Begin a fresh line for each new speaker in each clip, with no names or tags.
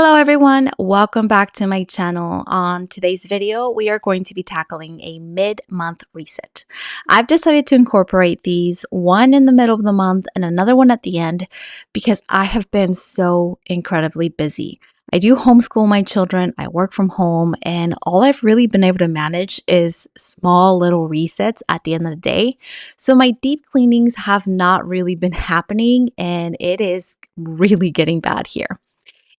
Hello everyone, welcome back to my channel. On today's video, we are going to be tackling a mid-month reset. I've decided to incorporate these, one in the middle of the month and another one at the end, because I have been so incredibly busy. I do homeschool my children, I work from home, and all I've really been able to manage is small little resets at the end of the day. So my deep cleanings have not really been happening, and it is really getting bad here.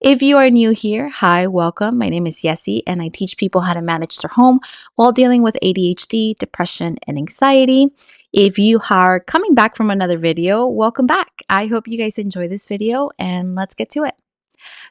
If you are new here, hi, welcome. My name is Yessie, and I teach people how to manage their home while dealing with ADHD, depression, and anxiety. If you are coming back from another video, welcome back. I hope you guys enjoy this video, and let's get to it.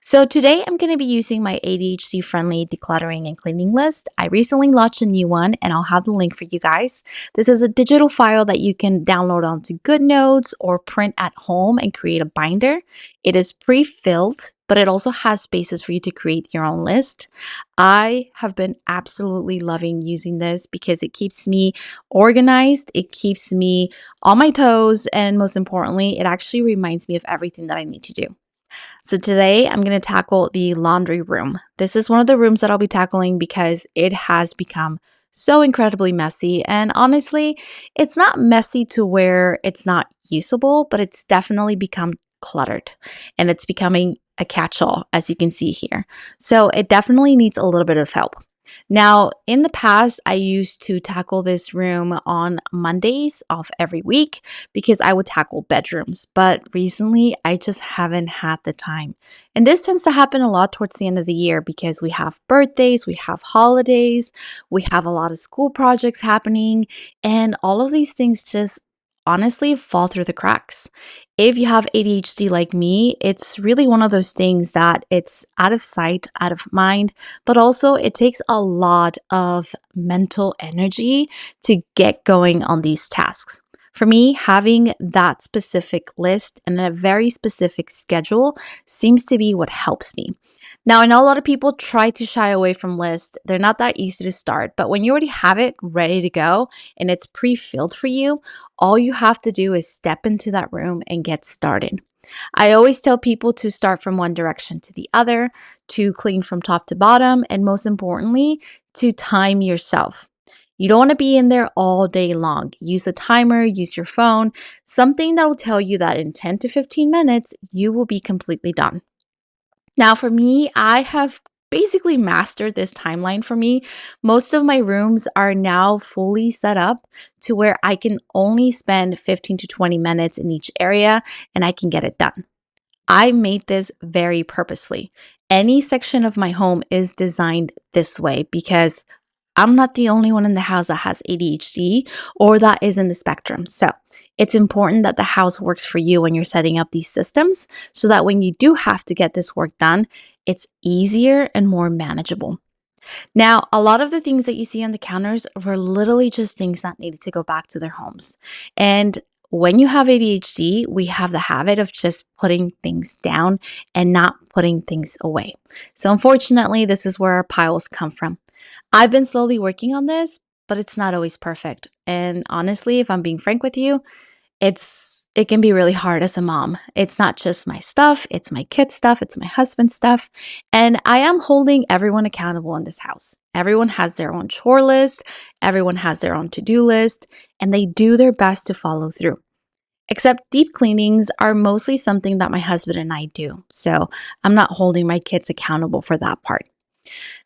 So today I'm going to be using my ADHD-friendly decluttering and cleaning list. I recently launched a new one and I'll have the link for you guys. This is a digital file that you can download onto GoodNotes or print at home and create a binder. It is pre-filled, but it also has spaces for you to create your own list. I have been absolutely loving using this because it keeps me organized, it keeps me on my toes, and most importantly, it actually reminds me of everything that I need to do. So today I'm going to tackle the laundry room. This is one of the rooms that I'll be tackling because it has become so incredibly messy. And honestly, it's not messy to where it's not usable, but it's definitely become cluttered and it's becoming a catch-all, as you can see here. So it definitely needs a little bit of help. Now, in the past, I used to tackle this room on Mondays of every week because I would tackle bedrooms. But recently, I just haven't had the time. And this tends to happen a lot towards the end of the year because we have birthdays, we have holidays, we have a lot of school projects happening, and all of these things just honestly fall through the cracks. If you have ADHD like me, it's really one of those things that it's out of sight, out of mind, but also it takes a lot of mental energy to get going on these tasks. For me, having that specific list and a very specific schedule seems to be what helps me. Now, I know a lot of people try to shy away from lists. They're not that easy to start, but when you already have it ready to go and it's pre-filled for you, all you have to do is step into that room and get started. I always tell people to start from one direction to the other, to clean from top to bottom, and most importantly, to time yourself. You don't want to be in there all day long. Use a timer, use your phone, something that will tell you that in 10 to 15 minutes, you will be completely done. Now, for me, I have basically mastered this timeline for me. Most of my rooms are now fully set up to where I can only spend 15 to 20 minutes in each area and I can get it done. I made this very purposely. Any section of my home is designed this way because I'm not the only one in the house that has ADHD or that is in the spectrum. So it's important that the house works for you when you're setting up these systems so that when you do have to get this work done, it's easier and more manageable. Now, a lot of the things that you see on the counters were literally just things that needed to go back to their homes. And when you have ADHD, we have the habit of just putting things down and not putting things away. So unfortunately, this is where our piles come from. I've been slowly working on this, but it's not always perfect. And honestly, if I'm being frank with you, it can be really hard as a mom. It's not just my stuff, it's my kids' stuff, it's my husband's stuff, and I am holding everyone accountable in this house. Everyone has their own chore list, everyone has their own to-do list, and they do their best to follow through. Except deep cleanings are mostly something that my husband and I do. So I'm not holding my kids accountable for that part.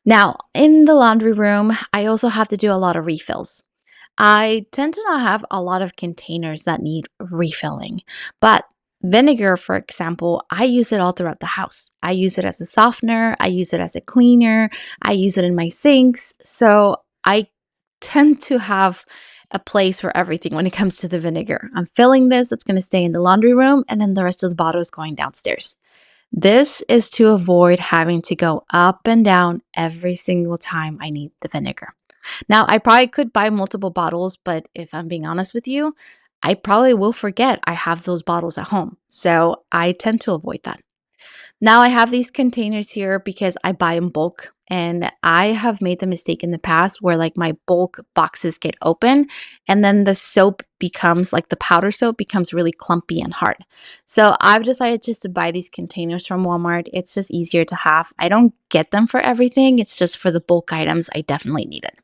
Now, in the laundry room, I also have to do a lot of refills. I tend to not have a lot of containers that need refilling, but vinegar, for example, I use it all throughout the house. I use it as a softener, I use it as a cleaner, I use it in my sinks. So I tend to have a place for everything when it comes to the vinegar. I'm filling this, it's going to stay in the laundry room, and then the rest of the bottle is going downstairs. This is to avoid having to go up and down every single time I need the vinegar. Now, I probably could buy multiple bottles, but if I'm being honest with you, I probably will forget I have those bottles at home. So I tend to avoid that. Now I have these containers here because I buy in bulk And I have made the mistake in the past where like my bulk boxes get open and then the soap becomes like the powder soap becomes really clumpy and hard. So I've decided just to buy these containers from Walmart. It's just easier to have. I don't get them for everything, it's just for the bulk items I definitely need it.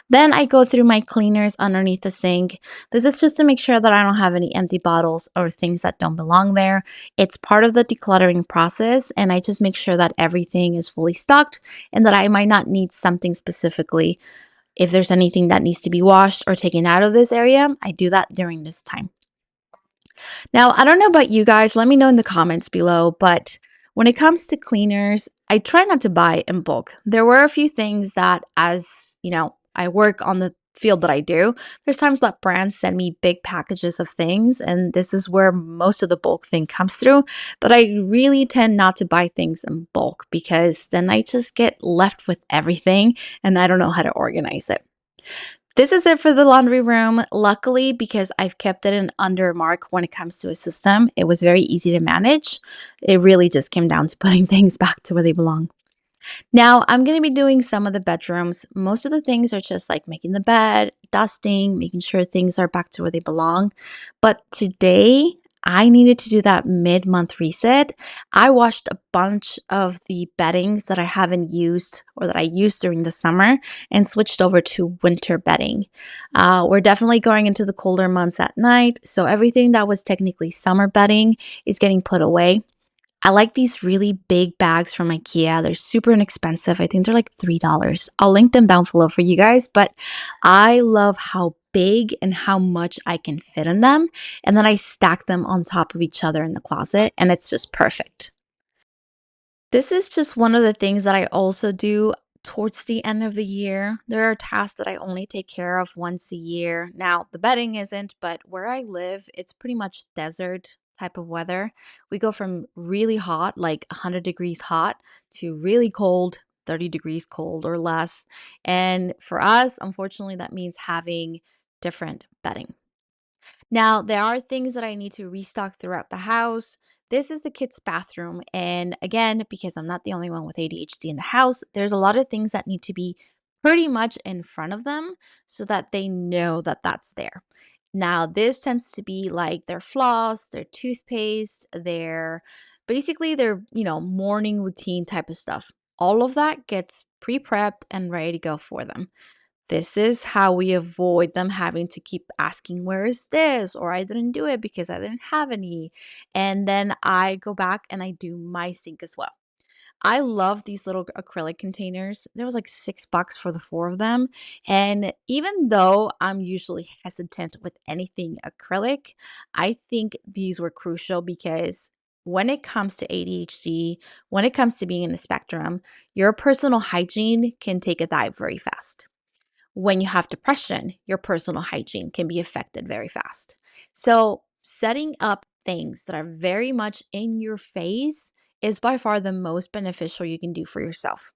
Then I go through my cleaners underneath the sink. This is just to make sure that I don't have any empty bottles or things that don't belong there. It's part of the decluttering process, and I just make sure that everything is fully stocked and that I might not need something specifically. If there's anything that needs to be washed or taken out of this area, I do that during this time. Now, I don't know about you guys, let me know in the comments below, but when it comes to cleaners, I try not to buy in bulk. There were a few things that, as you know, I work on the field that I do, there's times that brands send me big packages of things, and this is where most of the bulk thing comes through. But I really tend not to buy things in bulk because then I just get left with everything and I don't know how to organize it. This is it for the laundry room. Luckily, because I've kept it in under mark when it comes to a system, it was very easy to manage. It really just came down to putting things back to where they belong. Now, I'm going to be doing some of the bedrooms. Most of the things are just like making the bed, dusting, making sure things are back to where they belong. But today, I needed to do that mid-month reset. I washed a bunch of the beddings that I haven't used or that I used during the summer and switched over to winter bedding. We're definitely going into the colder months at night, so everything that was technically summer bedding is getting put away. I like these really big bags from IKEA. They're super inexpensive. I think they're like $3. I'll link them down below for you guys, but I love how big and how much I can fit in them. And then I stack them on top of each other in the closet, and it's just perfect. This is just one of the things that I also do towards the end of the year. There are tasks that I only take care of once a year. Now, the bedding isn't, but where I live, it's pretty much desert type of weather. We go from really hot, like 100 degrees hot, to really cold, 30 degrees cold or less. And for us, unfortunately, that means having different bedding. Now, there are things that I need to restock throughout the house. This is the kids' bathroom. And again, because I'm not the only one with ADHD in the house, there's a lot of things that need to be pretty much in front of them so that they know that that's there. Now, this tends to be like their floss, their toothpaste, their basically their, morning routine type of stuff. All of that gets pre-prepped and ready to go for them. This is how we avoid them having to keep asking, "Where is this?" or "I didn't do it because I didn't have any." And then I go back and I do my sink as well. I love these little acrylic containers. There was like $6 for the four of them. And even though I'm usually hesitant with anything acrylic, I think these were crucial because when it comes to ADHD, when it comes to being in the spectrum, your personal hygiene can take a dive very fast. When you have depression, your personal hygiene can be affected very fast. So, setting up things that are very much in your face is by far the most beneficial you can do for yourself.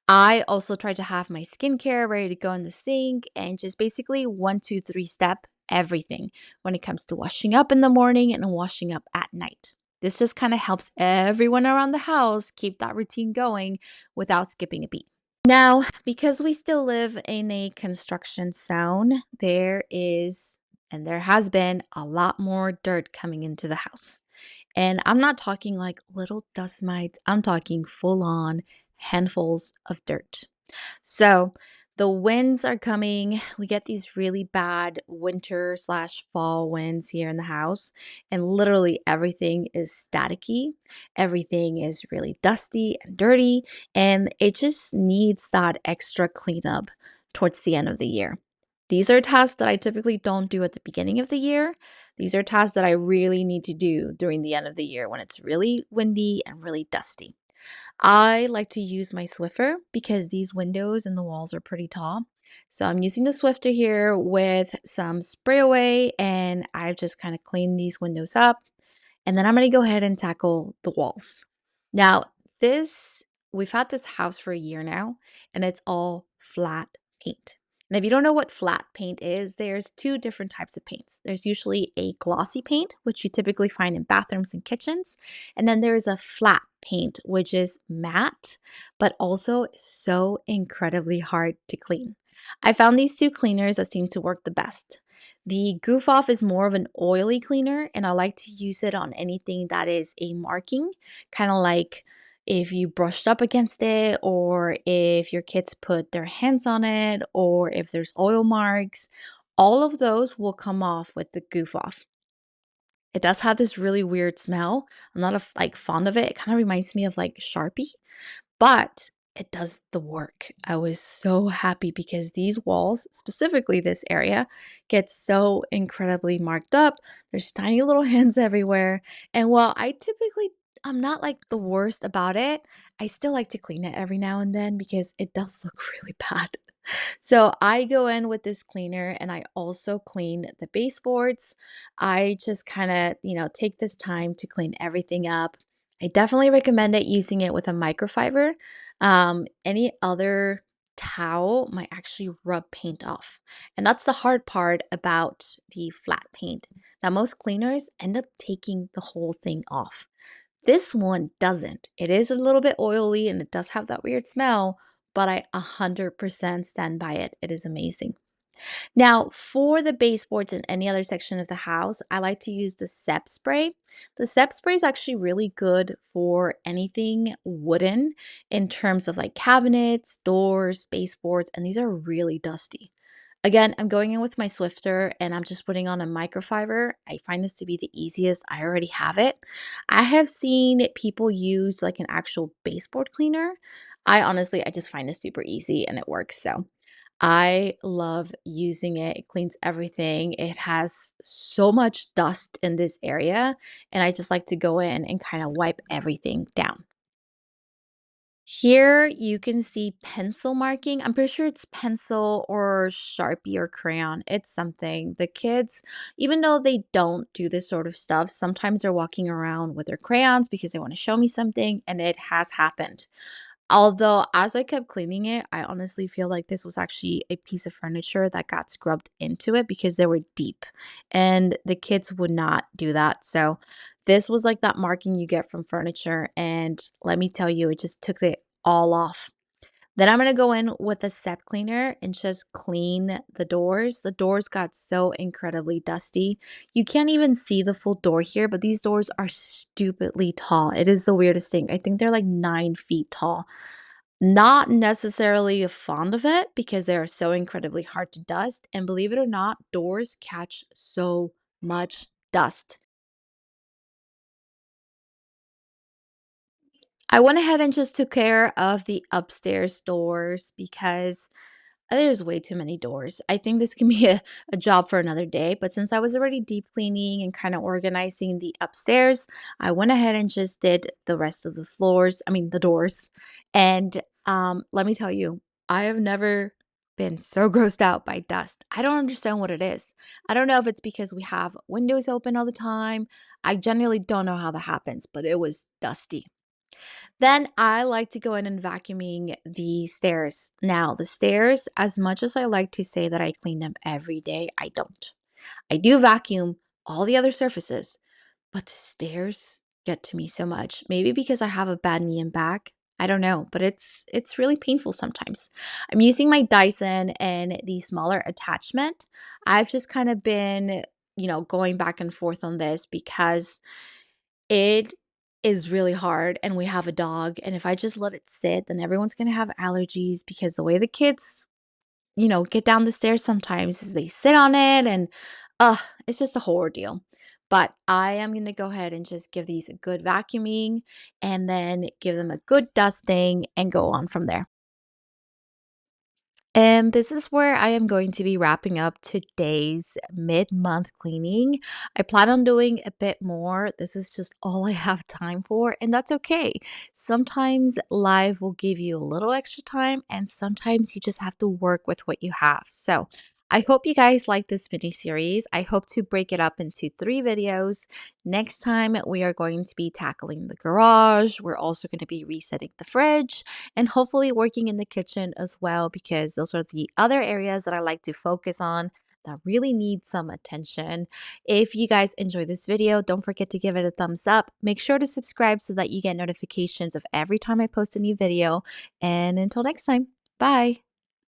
I also try to have my skincare ready to go in the sink and just basically 1, 2, 3 step everything when it comes to washing up in the morning and washing up at night. This just kind of helps everyone around the house keep that routine going without skipping a beat. Now, because we still live in a construction zone, there is and there has been a lot more dirt coming into the house. And I'm not talking like little dust mites, I'm talking full on handfuls of dirt. So the winds are coming. We get these really bad winter slash fall winds here in the house, and literally everything is staticky. Everything is really dusty and dirty, and it just needs that extra cleanup towards the end of the year. These are tasks that I typically don't do at the beginning of the year. These are tasks that I really need to do during the end of the year when it's really windy and really dusty. I like to use my Swiffer because these windows and the walls are pretty tall. So I'm using the Swiffer here with some spray away and I've just kind of cleaned these windows up. And then I'm going to go ahead and tackle the walls. Now, this we've had this house for a year now and it's all flat paint. And if you don't know what flat paint is, there's two different types of paints. There's usually a glossy paint, which you typically find in bathrooms and kitchens, and then there's a flat paint, which is matte, but also so incredibly hard to clean. I found these two cleaners that seem to work the best. The Goof Off is more of an oily cleaner, and I like to use it on anything that is a marking, kind of like if you brushed up against it, or if your kids put their hands on it, or if there's oil marks. All of those will come off with the Goof Off. It does have this really weird smell. I'm not like fond of it. It kind of reminds me of like Sharpie, but it does the work. I was so happy because these walls, specifically this area, get so incredibly marked up. There's tiny little hands everywhere. And while I'm not like the worst about it, I still like to clean it every now and then because it does look really bad. So I go in with this cleaner and I also clean the baseboards. I just kind of, take this time to clean everything up. I definitely recommend it using it with a microfiber. Any other towel might actually rub paint off. And that's the hard part about the flat paint, that most cleaners end up taking the whole thing off. This one doesn't. It is a little bit oily and it does have that weird smell, but I 100% stand by it. It is amazing. Now, for the baseboards and any other section of the house, I like to use the SEP spray. The SEP spray is actually really good for anything wooden in terms of like cabinets, doors, baseboards, and these are really dusty. Again, I'm going in with my Swifter and I'm just putting on a microfiber. I find this to be the easiest. I already have it. I have seen people use like an actual baseboard cleaner. I just find it super easy and it works. So I love using it. It cleans everything. It has so much dust in this area, and I just like to go in and kind of wipe everything down. Here you can see pencil marking. I'm pretty sure it's pencil or Sharpie or crayon. It's something. The kids, even though they don't do this sort of stuff, sometimes they're walking around with their crayons because they want to show me something, and it has happened. Although, as I kept cleaning it, I honestly feel like this was actually a piece of furniture that got scrubbed into it because they were deep, and the kids would not do that. So, this was like that marking you get from furniture, and let me tell you, it just took it all off. Then I'm gonna go in with a step cleaner and just clean the doors. The doors got so incredibly dusty. You can't even see the full door here, but these doors are stupidly tall. It is the weirdest thing. I think they're like 9 feet tall. Not necessarily fond of it because they are so incredibly hard to dust. And believe it or not, doors catch so much dust. I went ahead and just took care of the upstairs doors because there's way too many doors. I think this can be a job for another day, but since I was already deep cleaning and kind of organizing the upstairs, I went ahead and just did the rest of the floors, I mean, the doors. And let me tell you, I have never been so grossed out by dust. I don't understand what it is. I don't know if it's because we have windows open all the time. I generally don't know how that happens, but it was dusty. Then I like to go in and vacuuming the stairs. Now, the stairs, as much as I like to say that I clean them every day, I don't. I do vacuum all the other surfaces, but the stairs get to me so much. Maybe because I have a bad knee and back. I don't know, but it's really painful sometimes. I'm using my Dyson and the smaller attachment. I've just kind of been, going back and forth on this because it is really hard, and we have a dog, and if I just let it sit, then everyone's gonna have allergies because the way the kids, get down the stairs sometimes is they sit on it and, it's just a whole ordeal. But I am gonna go ahead and just give these a good vacuuming and then give them a good dusting and go on from there. And this is where I am going to be wrapping up today's mid month cleaning. I plan on doing a bit more. This is just all I have time for, and that's okay. Sometimes life will give you a little extra time, and sometimes you just have to work with what you have. So, I hope you guys like this mini series. I hope to break it up into 3 videos. Next time, we are going to be tackling the garage. We're also going to be resetting the fridge and hopefully working in the kitchen as well because those are the other areas that I like to focus on that really need some attention. If you guys enjoy this video, don't forget to give it a thumbs up. Make sure to subscribe so that you get notifications of every time I post a new video. And until next time, bye.